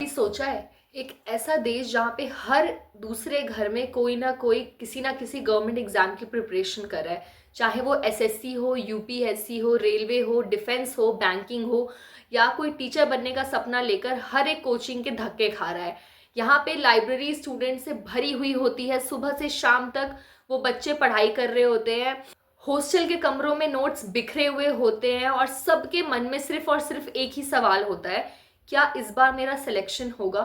सोचा है एक ऐसा देश जहाँ पे हर दूसरे घर में कोई ना किसी गवर्नमेंट एग्जाम की प्रिपरेशन कर रहा है, चाहे वो एसएससी हो, यूपीएससी हो, रेलवे हो, डिफेंस हो, बैंकिंग हो, या कोई टीचर बनने का सपना लेकर हर एक कोचिंग के धक्के खा रहा है। यहाँ पे लाइब्रेरी स्टूडेंट से भरी हुई होती है, सुबह से शाम तक वो बच्चे पढ़ाई कर रहे होते हैं। हॉस्टल के कमरों में नोट्स बिखरे हुए होते हैं और सबके मन में सिर्फ और सिर्फ एक ही सवाल होता है, क्या इस बार मेरा सिलेक्शन होगा।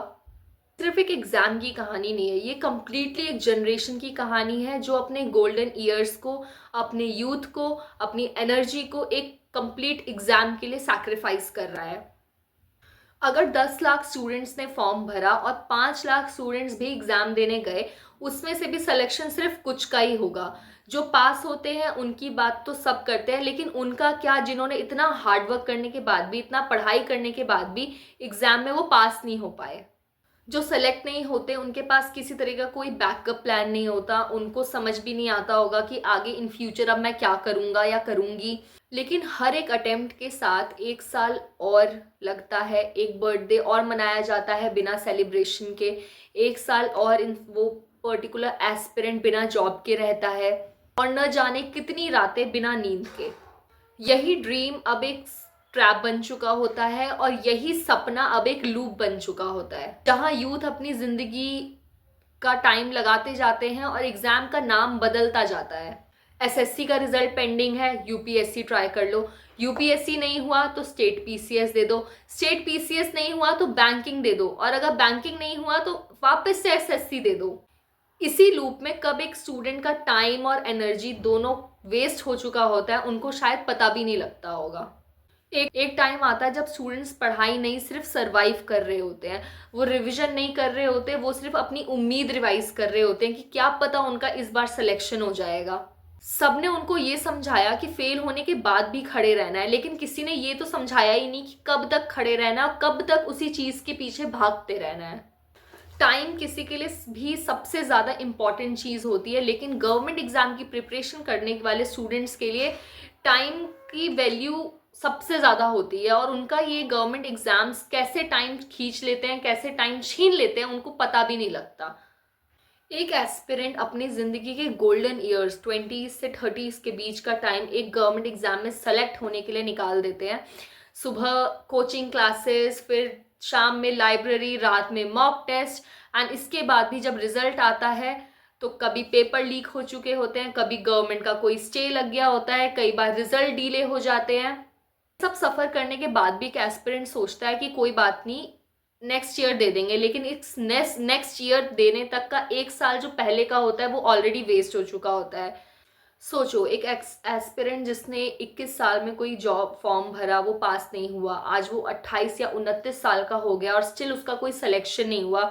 सिर्फ एक एग्जाम की कहानी नहीं है, ये कंप्लीटली एक जनरेशन की कहानी है जो अपने गोल्डन ईयर्स को, अपने यूथ को, अपनी एनर्जी को एक कंप्लीट एग्जाम के लिए सैक्रिफाइस कर रहा है। अगर 10 लाख स्टूडेंट्स ने फॉर्म भरा और 5 लाख स्टूडेंट्स भी एग्जाम देने गए, उसमें से भी सिलेक्शन सिर्फ कुछ का ही होगा। जो पास होते हैं उनकी बात तो सब करते हैं, लेकिन उनका क्या जिन्होंने इतना हार्डवर्क करने के बाद भी, इतना पढ़ाई करने के बाद भी एग्जाम में वो पास नहीं हो पाए। जो सेलेक्ट नहीं होते उनके पास किसी तरह का कोई बैकअप प्लान नहीं होता, उनको समझ भी नहीं आता होगा कि आगे इन फ्यूचर अब मैं क्या करूँगा या करूँगी। लेकिन हर एक अटेम्प्ट के साथ एक साल और लगता है, एक बर्थडे और मनाया जाता है बिना सेलिब्रेशन के, एक साल और वो पर्टिकुलर एस्पिरेंट बिना जॉब के रहता है, और न जाने कितनी रातें बिना नींद के। यही ड्रीम अब एक ट्रैप बन चुका होता है और यही सपना अब एक लूप बन चुका होता है, जहां यूथ अपनी जिंदगी का टाइम लगाते जाते हैं और एग्जाम का नाम बदलता जाता है। एसएससी का रिजल्ट पेंडिंग है, यूपीएससी ट्राई कर लो। यूपीएससी नहीं हुआ तो स्टेट पीसीएस दे दो, स्टेट पीसीएस नहीं हुआ तो बैंकिंग दे दो, और अगर बैंकिंग नहीं हुआ तो वापस से एसएससी दे दो। इसी लूप में कब एक स्टूडेंट का टाइम और एनर्जी दोनों वेस्ट हो चुका होता है, उनको शायद पता भी नहीं लगता होगा। एक टाइम आता है जब स्टूडेंट्स पढ़ाई नहीं, सिर्फ सरवाइव कर रहे होते हैं। वो रिवीजन नहीं कर रहे होते, वो सिर्फ अपनी उम्मीद रिवाइज कर रहे होते हैं कि क्या पता उनका इस बार सिलेक्शन हो जाएगा। सबने उनको ये समझाया कि फेल होने के बाद भी खड़े रहना है, लेकिन किसी ने ये तो समझाया ही नहीं कि कब तक खड़े रहना है, कब तक उसी चीज के पीछे भागते रहना है। टाइम किसी के लिए भी सबसे ज़्यादा इम्पॉर्टेंट चीज़ होती है, लेकिन गवर्नमेंट एग्जाम की प्रिपरेशन करने वाले स्टूडेंट्स के लिए टाइम की वैल्यू सबसे ज़्यादा होती है, और उनका ये गवर्नमेंट एग्जाम्स कैसे टाइम खींच लेते हैं, कैसे टाइम छीन लेते हैं, उनको पता भी नहीं लगता। एक एस्पिरेंट अपनी ज़िंदगी के गोल्डन ईयर्स 20 से 30 के बीच का टाइम एक गवर्नमेंट एग्जाम में सेलेक्ट होने के लिए निकाल देते हैं। सुबह कोचिंग क्लासेस, फिर शाम में लाइब्रेरी, रात में मॉक टेस्ट, एंड इसके बाद भी जब रिजल्ट आता है तो कभी पेपर लीक हो चुके होते हैं, कभी गवर्नमेंट का कोई स्टे लग गया होता है, कई बार रिजल्ट डिले हो जाते हैं। सब सफ़र करने के बाद भी एक एस्पिरेंट सोचता है कि कोई बात नहीं, नेक्स्ट ईयर दे देंगे, लेकिन इस नेक्स्ट ईयर देने तक का एक साल जो पहले का होता है वो ऑलरेडी वेस्ट हो चुका होता है। सोचो, एक एस्पिरेंट जिसने 21 साल में कोई जॉब फॉर्म भरा, वो पास नहीं हुआ, आज वो 28 या 29 साल का हो गया और स्टिल उसका कोई सिलेक्शन नहीं हुआ।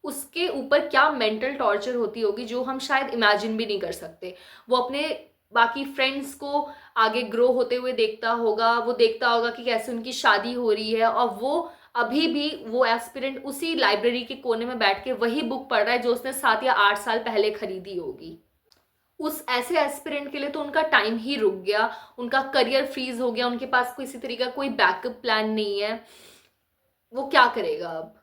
उसके ऊपर क्या मेंटल टॉर्चर होती होगी जो हम शायद इमेजिन भी नहीं कर सकते। वो अपने बाकी फ्रेंड्स को आगे ग्रो होते हुए देखता होगा, वो देखता होगा कि कैसे उनकी शादी हो रही है, और वो अभी भी वो एस्पिरेंट उसी लाइब्रेरी के कोने में बैठ के वही बुक पढ़ रहा है जो उसने 7 या 8 साल पहले खरीदी होगी। उस ऐसे एस्पिरेंट के लिए तो उनका टाइम ही रुक गया, उनका करियर फ्रीज हो गया, उनके पास किसी तरीका कोई बैकअप प्लान नहीं है। वो क्या करेगा अब?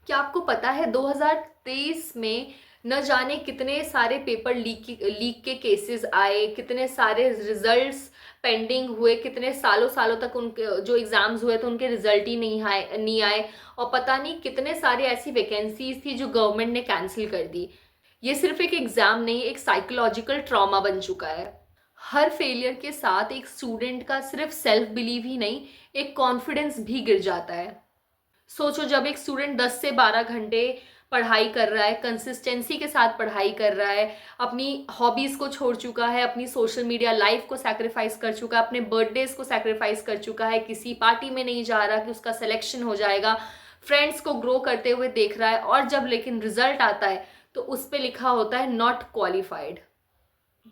क्या आपको पता है 2023 में न जाने कितने सारे पेपर लीक के केसेस आए, कितने सारे रिजल्ट्स पेंडिंग हुए, कितने सालों सालों तक उनके जो एग्जाम्स हुए थे उनके रिजल्ट ही नहीं आए, और पता नहीं कितने सारे ऐसी वैकेंसीज थी जो गवर्नमेंट ने कैंसिल कर दी। ये सिर्फ एक एग्जाम नहीं, एक साइकोलॉजिकल ट्रॉमा बन चुका है। हर फेलियर के साथ एक स्टूडेंट का सिर्फ सेल्फ बिलीव ही नहीं, एक कॉन्फिडेंस भी गिर जाता है। सोचो, जब एक स्टूडेंट 10 से 12 घंटे पढ़ाई कर रहा है, कंसिस्टेंसी के साथ पढ़ाई कर रहा है, अपनी हॉबीज़ को छोड़ चुका है, अपनी सोशल मीडिया लाइफ को सैक्रिफाइस कर चुका है, अपने बर्थडेज को सैक्रिफाइस कर चुका है, किसी पार्टी में नहीं जा रहा कि उसका सिलेक्शन हो जाएगा, फ्रेंड्स को ग्रो करते हुए देख रहा है, और जब लेकिन रिजल्ट आता है तो उस पर लिखा होता है नॉट क्वालिफाइड।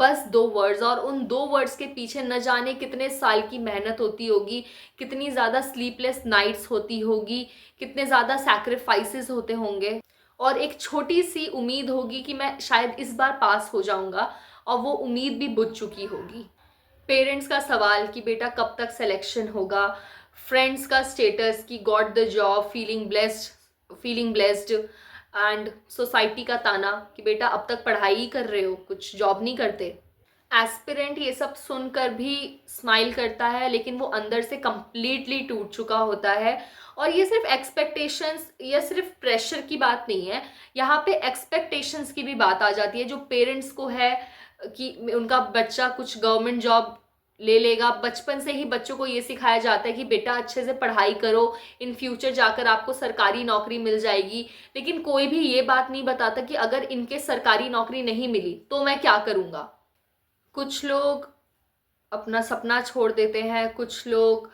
बस 2 वर्ड्स, और उन 2 वर्ड्स के पीछे न जाने कितने साल की मेहनत होती होगी, कितनी ज़्यादा स्लीपलेस नाइट्स होती होगी, कितने ज़्यादा सैक्रिफाइसेस होते होंगे, और एक छोटी सी उम्मीद होगी कि मैं शायद इस बार पास हो जाऊंगा, और वो उम्मीद भी बुझ चुकी होगी। पेरेंट्स का सवाल कि बेटा कब तक सिलेक्शन होगा, फ्रेंड्स का स्टेटस कि got the job, feeling blessed, feeling blessed, and society का ताना कि बेटा अब तक पढ़ाई ही कर रहे हो, कुछ जॉब नहीं करते। एस्पिरेंट ये सब सुनकर भी स्माइल करता है, लेकिन वो अंदर से कंप्लीटली टूट चुका होता है। और ये सिर्फ एक्सपेक्टेशंस या सिर्फ प्रेशर की बात नहीं है, यहाँ पे एक्सपेक्टेशंस की भी बात आ जाती है जो पेरेंट्स को है कि उनका बच्चा कुछ गवर्नमेंट जॉब ले लेगा। बचपन से ही बच्चों को ये सिखाया जाता है कि बेटा अच्छे से पढ़ाई करो, इन फ्यूचर जाकर आपको सरकारी नौकरी मिल जाएगी। लेकिन कोई भी ये बात नहीं बताता कि अगर इनके सरकारी नौकरी नहीं मिली तो मैं क्या करूँगा। कुछ लोग अपना सपना छोड़ देते हैं, कुछ लोग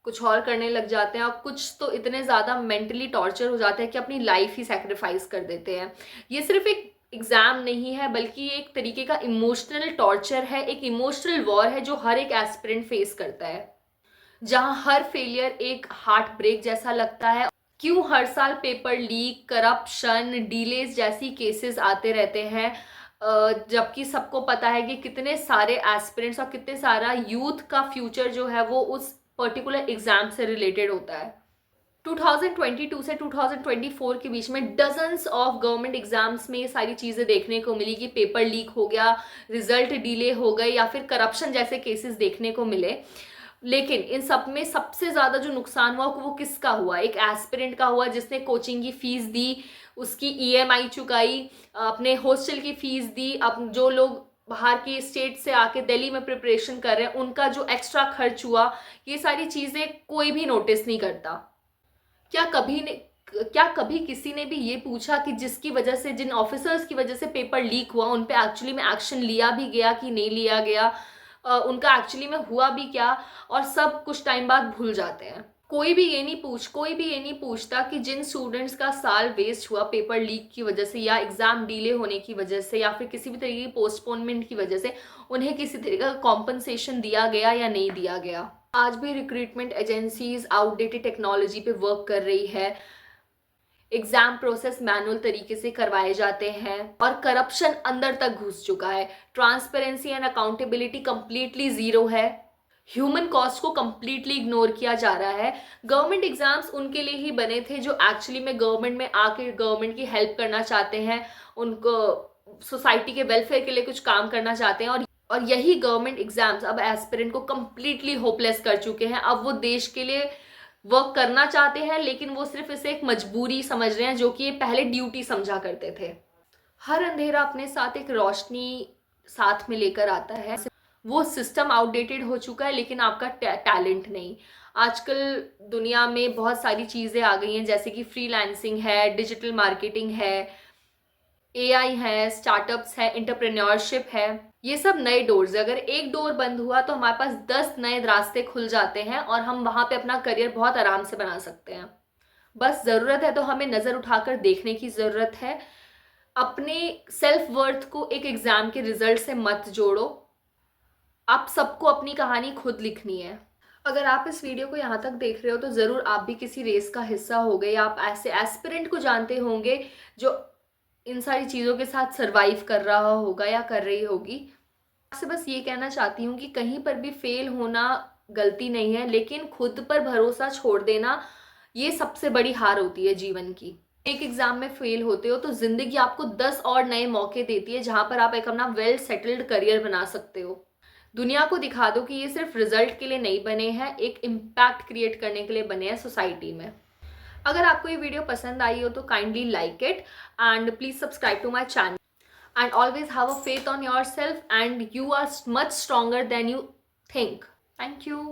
कुछ और करने लग जाते हैं, और कुछ तो इतने ज़्यादा मेंटली टॉर्चर हो जाते हैं कि अपनी लाइफ ही सेक्रीफाइस कर देते हैं। ये सिर्फ एक एग्ज़ाम नहीं है, बल्कि एक तरीके का इमोशनल टॉर्चर है, एक इमोशनल वॉर है जो हर एक एस्पिरेंट फेस करता है, जहाँ हर फेलियर एक हार्ट ब्रेक जैसा लगता है। क्यों हर साल पेपर लीक, करप्शन, डिलेज जैसी केसेस आते रहते हैं, जबकि सबको पता है कि कितने सारे एस्पिरेंट्स और कितने सारा यूथ का फ्यूचर जो है वो उस पर्टिकुलर एग्जाम से रिलेटेड होता है। 2022 से 2024 के बीच में डजन्स ऑफ गवर्नमेंट एग्जाम्स में ये सारी चीज़ें देखने को मिली कि पेपर लीक हो गया, रिजल्ट डिले हो गए, या फिर करप्शन जैसे केसेस देखने को मिले। लेकिन इन सब में सबसे ज़्यादा जो नुकसान हुआ वो किसका हुआ? एक एस्पिरेंट का हुआ जिसने कोचिंग की फ़ीस दी, उसकी EMI चुकाई, अपने हॉस्टल की फ़ीस दी। अब जो लोग बाहर की स्टेट से आके दिल्ली में प्रिपरेशन कर रहे हैं उनका जो एक्स्ट्रा खर्च हुआ, ये सारी चीज़ें कोई भी नोटिस नहीं करता। क्या कभी किसी ने भी ये पूछा कि जिसकी वजह से, जिन ऑफिसर्स की वजह से पेपर लीक हुआ, उन पे एक्चुअली में एक्शन लिया भी गया कि नहीं लिया गया, उनका एक्चुअली में हुआ भी क्या? और सब कुछ टाइम बाद भूल जाते हैं। कोई भी ये नहीं पूछता कि जिन स्टूडेंट्स का साल वेस्ट हुआ पेपर लीक की वजह से, या एग्जाम डिले होने की वजह से, या फिर किसी भी तरीके की पोस्टपोनमेंट की वजह से, उन्हें किसी तरीके का कॉम्पनसेशन दिया गया या नहीं दिया गया। आज भी रिक्रूटमेंट एजेंसीज आउटडेटेड टेक्नोलॉजी पे वर्क कर रही है, एग्जाम प्रोसेस मैनुअल तरीके से करवाए जाते हैं, और करप्शन अंदर तक घुस चुका है। Transparency and accountability completely zero है। ह्यूमन कॉस्ट को कंप्लीटली इग्नोर किया जा रहा है। गवर्नमेंट एग्जाम्स उनके लिए ही बने थे जो एक्चुअली में गवर्नमेंट में आके गवर्नमेंट की हेल्प करना चाहते हैं, उनको सोसाइटी के वेलफेयर के लिए कुछ काम करना चाहते हैं। और यही गवर्नमेंट एग्जाम्स अब एस्पिरेंट को कंप्लीटली होपलेस कर चुके हैं। अब वो देश के लिए वर्क करना चाहते हैं, लेकिन वो सिर्फ इसे एक मजबूरी समझ रहे हैं, जो कि ये पहले ड्यूटी समझा करते थे। हर अंधेरा अपने साथ एक रोशनी साथ में लेकर आता है। वो सिस्टम आउटडेटेड हो चुका है, लेकिन आपका टैलेंट नहीं। आजकल दुनिया में बहुत सारी चीज़ें आ गई हैं, जैसे कि फ्रीलांसिंग है, डिजिटल मार्केटिंग है, AI है, स्टार्टअप्स है, एंटरप्रेन्योरशिप है। ये सब नए डोर्स है। अगर एक डोर बंद हुआ तो हमारे पास 10 नए रास्ते खुल जाते हैं, और हम वहाँ पे अपना करियर बहुत आराम से बना सकते हैं। बस ज़रूरत है तो हमें नज़र उठाकर देखने की ज़रूरत है। अपने सेल्फ वर्थ को एक एग्ज़ाम के रिजल्ट से मत जोड़ो। आप सबको अपनी कहानी खुद लिखनी है। अगर आप इस वीडियो को यहाँ तक देख रहे हो तो ज़रूर आप भी किसी रेस का हिस्सा हो गए, या आप ऐसे एस्पिरेंट को जानते होंगे जो इन सारी चीज़ों के साथ सरवाइव कर रहा होगा या कर रही होगी। आपसे बस ये कहना चाहती हूँ कि कहीं पर भी फेल होना गलती नहीं है, लेकिन खुद पर भरोसा छोड़ देना ये सबसे बड़ी हार होती है जीवन की। एक एग्जाम में फेल होते हो तो जिंदगी आपको 10 और नए मौके देती है, जहाँ पर आप एक अपना वेल सेटल्ड करियर बना सकते हो। दुनिया को दिखा दो कि ये सिर्फ रिजल्ट के लिए नहीं बने हैं, एक इम्पैक्ट क्रिएट करने के लिए बने हैं सोसाइटी में। अगर आपको ये वीडियो पसंद आई हो तो kindly like it, and please subscribe to my channel, and always have a faith on yourself, and you are much stronger than you think. Thank you.